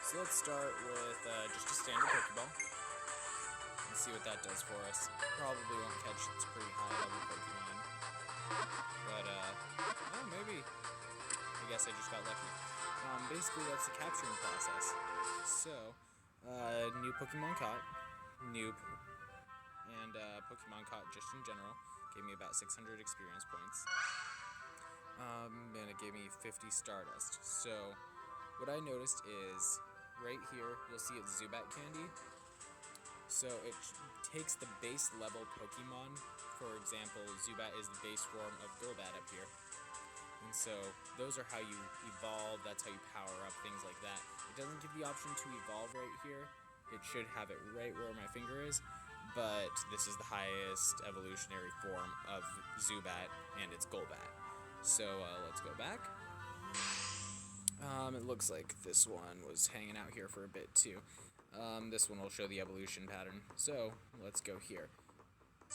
So let's start with just a standard Pokeball and see what that does for us. Probably won't catch its pretty high level Pokemon, but oh, maybe. I guess I just got lucky. Basically, that's the capturing process. So, new Pokemon caught, and Pokemon caught just in general gave me about 600 experience points. And it gave me 50 Stardust. So, what I noticed is right here, you'll see it's Zubat Candy. So it takes the base level Pokemon. For example, Zubat is the base form of Golbat up here. And so those are how you evolve, that's how you power up, things like that. It doesn't give the option to evolve right here. It should have it right where my finger is, but this is the highest evolutionary form of Zubat, and it's Golbat. So let's go back. It looks like this one was hanging out here for a bit too. This one will show the evolution pattern. So let's go here.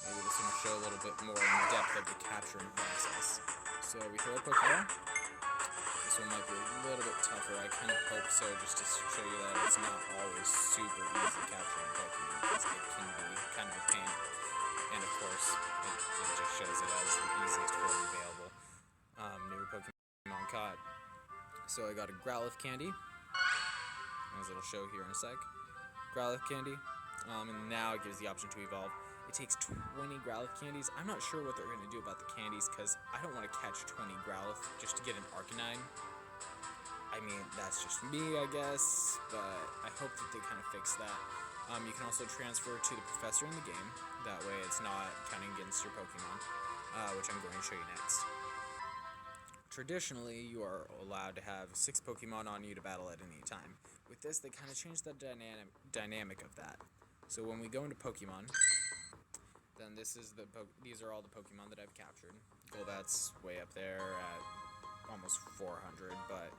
Maybe this one will show a little bit more in depth of the capturing process. So we throw a Pokeball. This one might be a little bit tougher. I kind of hope so, just to show you that it's not always super easy capturing Pokemon, because it can be kind of a pain. And of course, it just shows it as the easiest form available. New Pokemon caught. So I got a Growlithe Candy, as it'll show here in a sec. Growlithe Candy, and now it gives the option to evolve. It takes 20 Growlithe Candies. I'm not sure what they're going to do about the candies, because I don't want to catch 20 Growlithe just to get an Arcanine. I mean, that's just me, I guess, but I hope that they kind of fix that. You can also transfer to the professor in the game. That way it's not counting against your Pokemon, which I'm going to show you next. Traditionally, you are allowed to have 6 Pokemon on you to battle at any time. With this, they kind of changed the dynamic of that. So when we go into Pokemon, then these are all the Pokemon that I've captured. Golbat's way up there at almost 400, but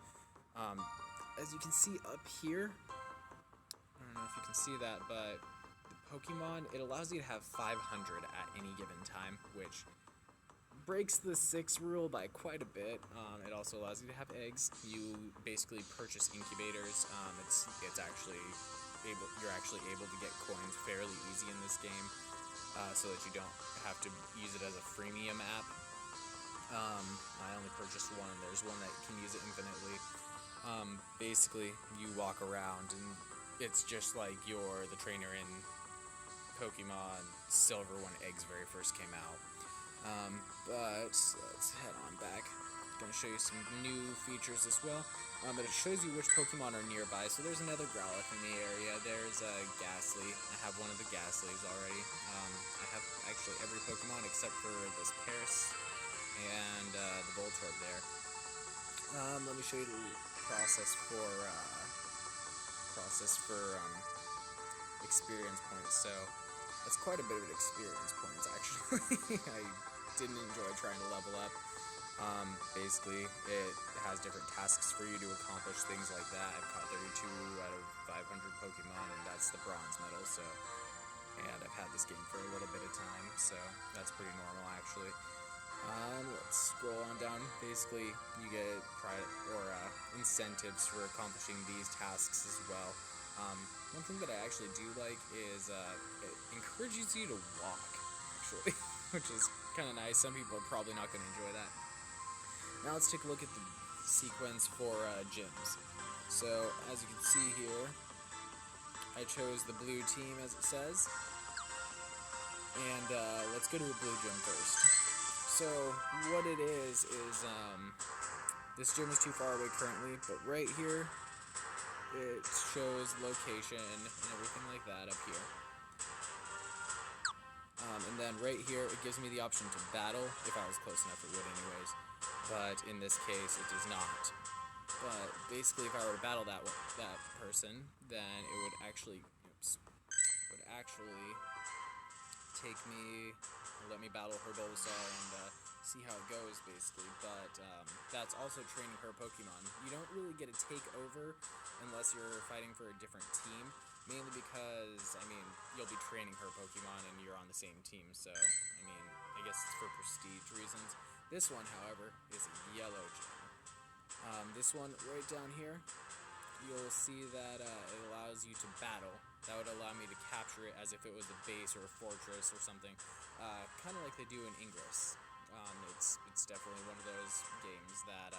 as you can see up here, I don't know if you can see that, but the Pokemon, it allows you to have 500 at any given time, which breaks the 6 rule by quite a bit. It also allows you to have eggs. You basically purchase incubators. It's actually you're actually able to get coins fairly easy in this game, so that you don't have to use it as a freemium app. I only purchased one. There's one that can use it infinitely. Basically, you walk around and it's just like you're the trainer in Pokemon Silver when eggs very first came out. But let's head on back. I'm going to show you some new features as well. But it shows you which Pokemon are nearby. So there's another Growlithe in the area. There's a Ghastly. I have one of the Ghastlies already. I have actually every Pokemon except for this Paris and the Voltorb there. Let me show you the process for experience points. So that's quite a bit of experience points, actually. I didn't enjoy trying to level up. Basically, it has different tasks for you to accomplish, things like that. I've caught 32 out of 500 Pokemon, and that's the bronze medal, so... And I've had this game for a little bit of time, so that's pretty normal, actually. Let's scroll on down. Basically, you get incentives for accomplishing these tasks as well. One thing that I actually do like is it encourages you to walk, actually, which is kind of nice. Some people are probably not going to enjoy that. Now let's take a look at the sequence for gyms. So, as you can see here, I chose the blue team, as it says. And let's go to a blue gym first. So, what it is this gym is too far away currently, but right here, it shows location and everything like that up here. And then right here, it gives me the option to battle. If I was close enough, it would anyways. But in this case, it does not. But basically, if I were to battle that person, then it would actually, take me, let me battle her Bulbasaur and see how it goes, basically. But that's also training her Pokemon. You don't really get a takeover unless you're fighting for a different team. Mainly because, you'll be training her Pokemon and you're on the same team, so, I guess it's for prestige reasons. This one, however, is a yellow gym. This one right down here, you'll see that it allows you to battle. That would allow me to capture it as if it was a base or a fortress or something, kind of like they do in Ingress. It's definitely one of those games that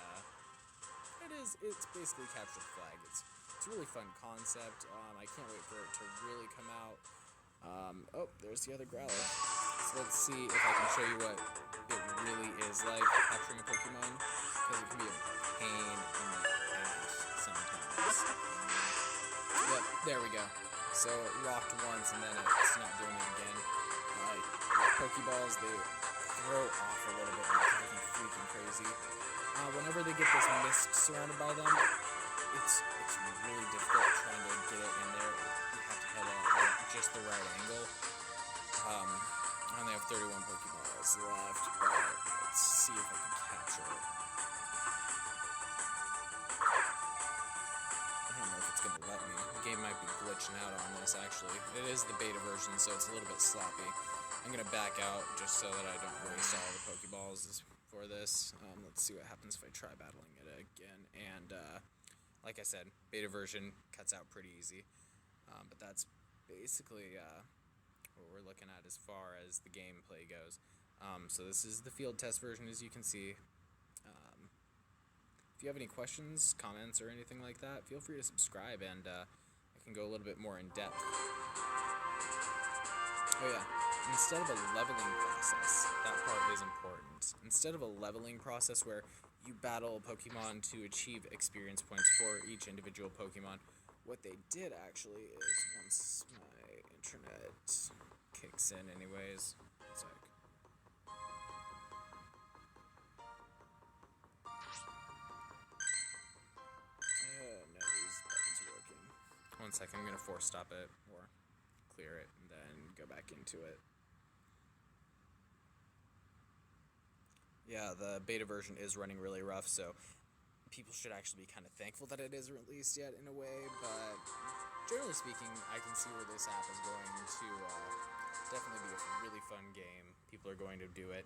it's basically capture the flag. It's a really fun concept. I can't wait for it to really come out. Oh, there's the other Growler. So let's see if I can show you what it really is like capturing a Pokemon, because it can be a pain in the ass sometimes. Yep, there we go. So it rocked once and then it's not doing it again. Pokeballs, they throw off a little bit and drive me freaking crazy. Whenever they get this mist surrounded by them, it's really difficult trying to get it in there. You have to hit it at just the right angle. I only have 31 Pokeballs left, but let's see if I can capture it. I don't know if it's going to let me. The game might be glitching out on this, actually. It is the beta version, so it's a little bit sloppy. I'm going to back out just so that I don't waste all the Pokeballs for this. Let's see what happens if I try battling it again. And, like I said, beta version cuts out pretty easy. But that's basically what we're looking at as far as the gameplay goes. So this is the field test version, as you can see. If you have any questions, comments, or anything like that, feel free to subscribe, and I can go a little bit more in depth. Oh yeah, instead of a leveling process, that part is important. Instead of a leveling process where you battle Pokemon to achieve experience points for each individual Pokemon, what they did actually is, once my internet kicks in anyways, it's like, none of these buttons are working. 1 second, I'm going to force stop it, or clear it, and then go back into it. Yeah, the beta version is running really rough, so people should actually be kind of thankful that it isn't released yet in a way, but generally speaking, I can see where this app is going to definitely be a really fun game. People are going to do it.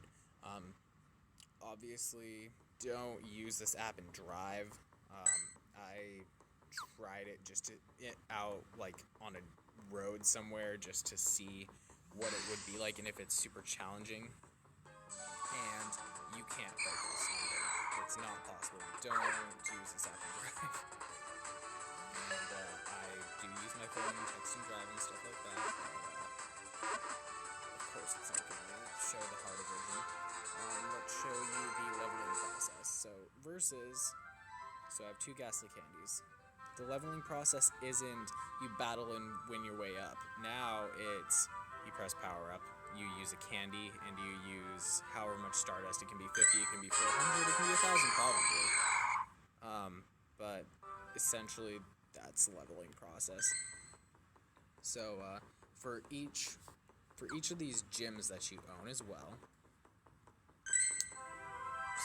Obviously, don't use this app and drive. I tried it just out like on a road somewhere just to see what it would be like and if it's super challenging. And you can't focus. It's not possible. Don't use this app and drive. And I do use my phone and text and drive and stuff like that. Of course, it's not going to show the harder version. Let's show you the leveling process. So I have 2 Ghastly Candies. The leveling process isn't you battle and win your way up. Now it's you press power up, you use a candy, and you use however much Stardust. It can be 50, it can be 400, it can be 1,000 probably. But essentially, that's the leveling process. So for each of these gyms that you own as well.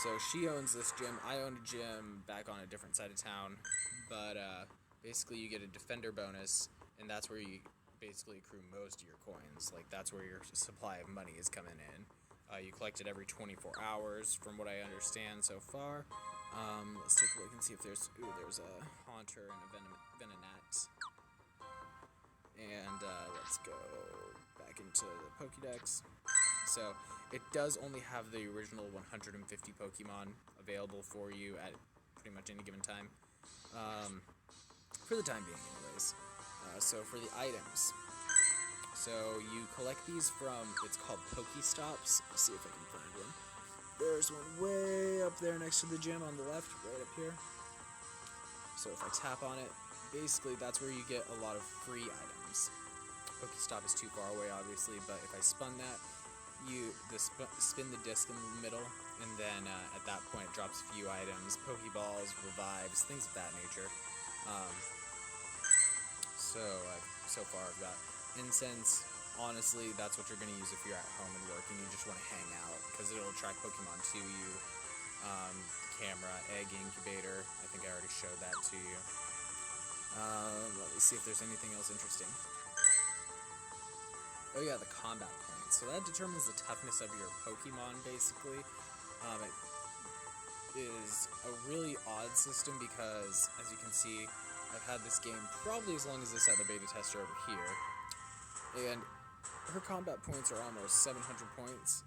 So she owns this gym. I own a gym back on a different side of town. But basically, you get a defender bonus, and that's where you basically accrue most of your coins. Like, that's where your supply of money is coming in. You collect it every 24 hours, from what I understand so far. Let's take a look and see if there's a Haunter and a Venonat. And let's go back into the Pokédex. So it does only have the original 150 Pokemon available for you at pretty much any given time. For the time being anyways. So for the items, so you collect these from, it's called Pokestops. Let's see if I can find one. There's one way up there next to the gym on the left, right up here. So if I tap on it, basically that's where you get a lot of free items. Pokestop is too far away obviously, but if I spun that, spin the disc in the middle, and then at that point it drops a few items, Pokeballs, revives, things of that nature. So far I've got Incense. Honestly, that's what you're going to use if you're at home and working. You just want to hang out, because it'll attract Pokemon to you. Camera, Egg Incubator, I think I already showed that to you. Let me see if there's anything else interesting. Oh yeah, the combat points. So that determines the toughness of your Pokemon, basically. It is a really odd system because, as you can see, I've had this game probably as long as this other beta tester over here, and her combat points are almost 700 points.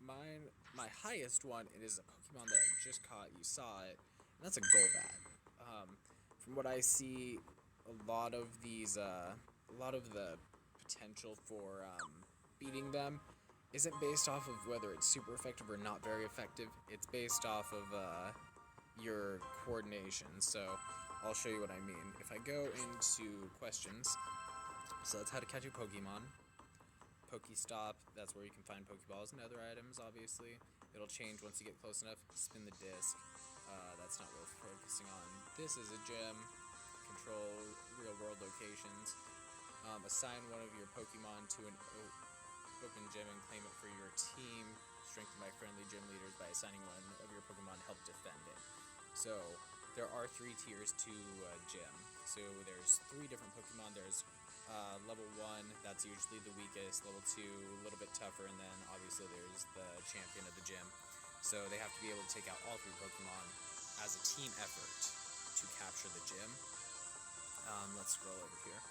My highest one, it is a Pokemon that I just caught. You saw it, and that's a Golbat. From what I see, a lot of the potential for beating them isn't based off of whether it's super effective or not very effective. It's based off of your coordination. So I'll show you what I mean. If I go into questions, so that's how to catch a Pokemon. Pokestop, that's where you can find Pokeballs and other items, obviously. It'll change once you get close enough. Spin the disc. That's not worth focusing on. This is a gym. Control real-world locations. Assign one of your Pokemon to an open gym and claim it for your team. Strengthen by friendly gym leaders by assigning one of your Pokemon to help defend it. So, there are 3 tiers to a gym. So, there's 3 different Pokemon. There's level 1, that's usually the weakest. Level 2, a little bit tougher. And then, obviously, there's the champion of the gym. So, they have to be able to take out all 3 Pokemon as a team effort to capture the gym. Let's scroll over here.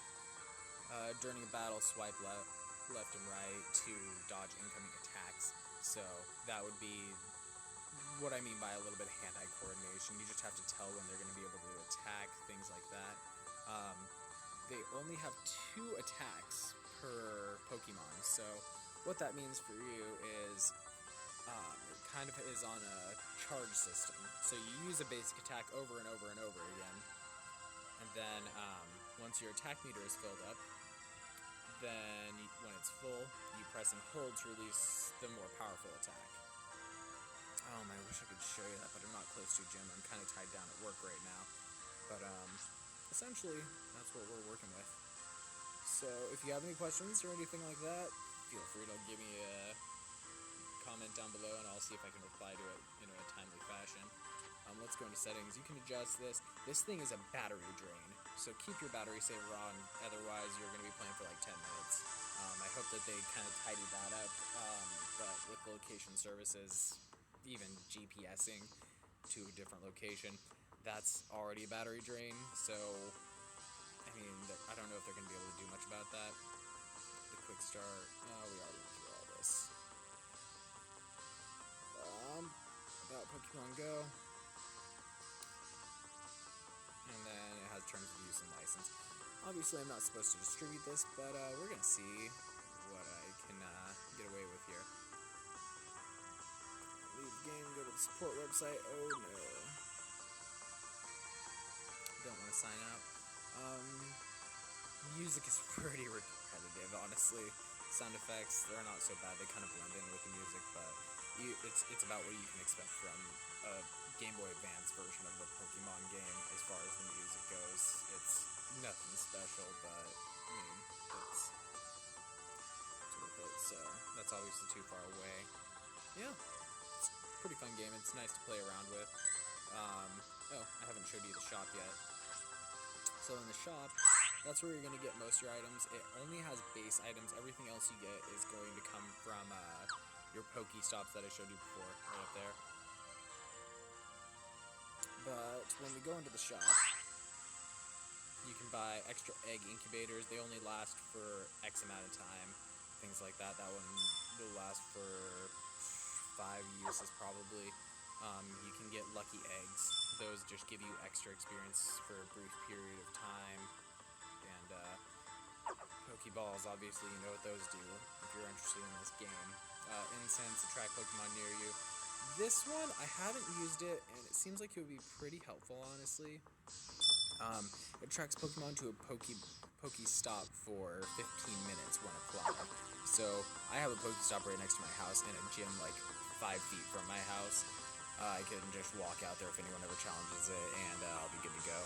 During a battle, swipe left and right to dodge incoming attacks. So that would be what I mean by a little bit of hand-eye coordination. You just have to tell when they're going to be able to attack, things like that. They only have 2 attacks per Pokemon. So what that means for you is it kind of is on a charge system. So you use a basic attack over and over and over again. And then once your attack meter is filled up, then when it's full, you press and hold to release the more powerful attack. I wish I could show you that, but I'm not close to a gym. I'm kind of tied down at work right now. But essentially, that's what we're working with. So if you have any questions or anything like that, feel free to give me a comment down below, and I'll see if I can reply to it in a timely fashion. Let's go into settings. You can adjust this. This thing is a battery drain, so keep your battery saver on, otherwise you're going to be playing for like 10 minutes. I hope that they kind of tidy that up, but with location services, even GPSing to a different location, that's already a battery drain, so, I mean, I don't know if they're going to be able to do much about that. The quick start, we already went through all this. About Pokemon Go. And then it has terms of use and license. Obviously, I'm not supposed to distribute this, but we're going to see what I can get away with here. Leave game, go to the support website. Oh no. Don't want to sign out. Music is pretty repetitive, honestly. Sound effects, they're not so bad. They kind of blend in with the music, but it's about what you can expect from a Game Boy Advance version of the Pokemon game as far as the music goes. It's nothing special, but I mean, it's worth it. So that's obviously too far away. Yeah, it's a pretty fun game. It's nice to play around with. I haven't showed you the shop yet. So in the shop, that's where you're going to get most of your items. It only has base items. Everything else you get is going to come from your Pokestops that I showed you before, right up there. But when we go into the shop, you can buy extra egg incubators. They only last for X amount of time, things like that. That one will last for 5 uses probably. You can get lucky eggs. Those just give you extra experience for a brief period of time. And Pokeballs, obviously you know what those do if you're interested in this game. Incense, attract Pokemon near you. This one, I haven't used it, and it seems like it would be pretty helpful, honestly. It attracts Pokemon to a Pokestop for 15 minutes when applied. So, I have a Pokestop right next to my house and a gym like 5 feet from my house. I can just walk out there if anyone ever challenges it, and I'll be good to go.